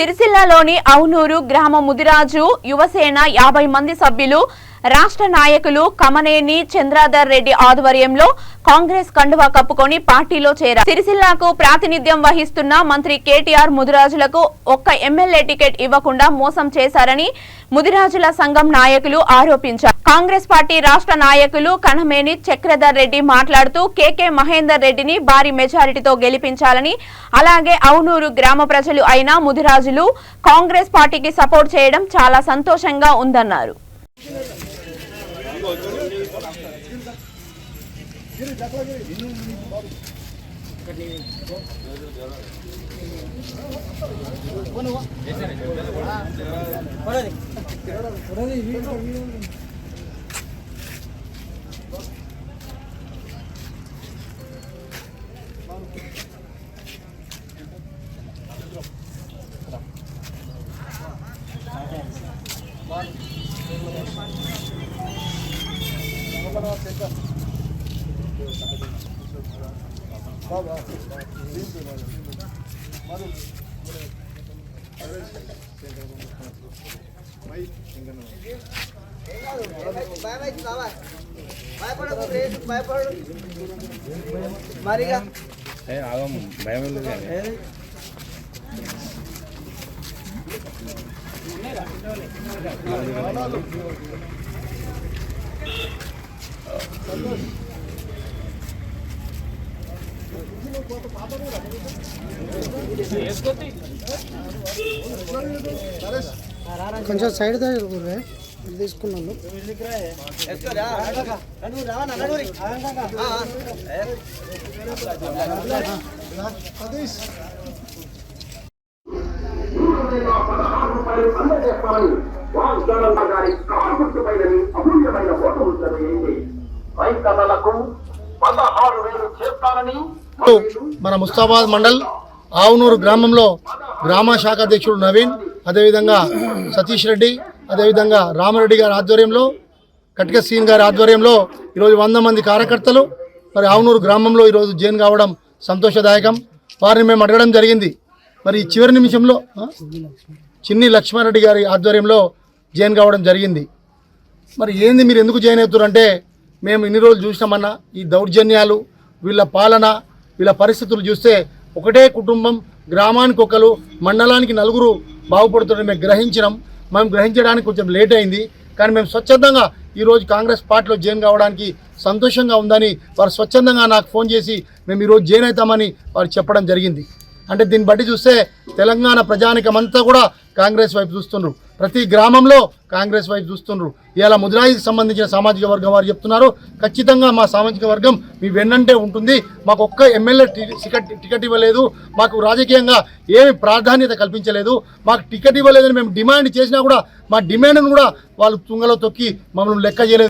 సిరిసిల్లలోని అవునూరు గ్రామ ముదిరాజు యువసేన 50 మంది సభ్యులు రాష్ట్ర నాయకులు కమనేని చంద్రధర్ రెడ్డి ఆధ్వర్యంలో కాంగ్రెస్ కండువా కప్పుకొని పార్టీలో చేరారు. సిరిసిల్లకు ప్రాతినిధ్యం వహిస్తున్న మంత్రి కేటీఆర్ ముదిరాజులకు ఒక్క ఎమ్మెల్యే టికెట్ ఇవ్వకుండా మోసం చేశారని ముదిరాజుల సంఘం నాయకులు ఆరోపించారు. కాంగ్రెస్ పార్టీ రాష్ట్ర నాయకులు కమనేని చంద్రధర్ రెడ్డి మాట్లాడుతూ కేకే మహేందర్ రెడ్డిని భారీ మెజారిటీతో గెలిపించాలని, అలాగే అవునూరు గ్రామ ప్రజలు అయిన ముదిరాజులు కాంగ్రెస్ పార్టీకి సపోర్ట్ చేయడం చాలా సంతోషంగా ఉందన్నారు. కొంచెం సైడ్ తీసుకున్నాను. మన ముస్తాబాద్ మండల్ ఆవునూరు గ్రామంలో గ్రామ శాఖ అధ్యక్షుడు నవీన్, అదేవిధంగా సతీష్ రెడ్డి, అదేవిధంగా రామరెడ్డి గారి ఆధ్వర్యంలో, కటిక సీన్ గారి ఆధ్వర్యంలో ఈరోజు 100 మంది కార్యకర్తలు మరి ఆవునూరు గ్రామంలో ఈరోజు జాయిన్ కావడం సంతోషదాయకం. వారిని మేము అడగడం జరిగింది. మరి చివరి నిమిషంలో చిన్ని లక్ష్మారెడ్డి గారి ఆధ్వర్యంలో జాయిన్ కావడం జరిగింది. మరి ఏంది మీరు ఎందుకు జాయిన్ అవుతారంటే, మేము ఇన్ని రోజులు చూసినామన్నా ఈ దౌర్జన్యాలు, వీళ్ళ పాలన, వీళ్ళ పరిస్థితులు చూస్తే ఒకటే కుటుంబం, గ్రామానికి ఒకరు, మండలానికి 4 బాగుపడుతుంటే మేము గ్రహించినాం. మేము గ్రహించడానికి కొంచెం లేట్ అయింది, కానీ మేము స్వచ్ఛందంగా ఈరోజు కాంగ్రెస్ పార్టీలో జాయిన్ కావడానికి సంతోషంగా ఉందని వారు స్వచ్ఛందంగా నాకు ఫోన్ చేసి మేము ఈరోజు జాయిన్ అవుతామని వారు చెప్పడం జరిగింది. అంటే దీన్ని బట్టి చూస్తే తెలంగాణ ప్రజానికమంతా కూడా కాంగ్రెస్ వైపు చూస్తున్నారు. ప్రతి గ్రామంలో కాంగ్రెస్ వైపు చూస్తున్నారు. ఇలా ముదిరాయికి సంబంధించిన సామాజిక వర్గం వారు చెప్తున్నారు, ఖచ్చితంగా మా సామాజిక వర్గం మీ వెన్నంటే ఉంటుంది. మాకు ఒక్క ఎమ్మెల్యే టికెట్ ఇవ్వలేదు, మాకు రాజకీయంగా ఏమి ప్రాధాన్యత కల్పించలేదు, మాకు టికెట్ ఇవ్వలేదని మేము డిమాండ్ చేసినా కూడా మా డిమాండ్ను కూడా వాళ్ళు తుంగలో తొక్కి మమ్మల్ని లెక్క చేయలేదు.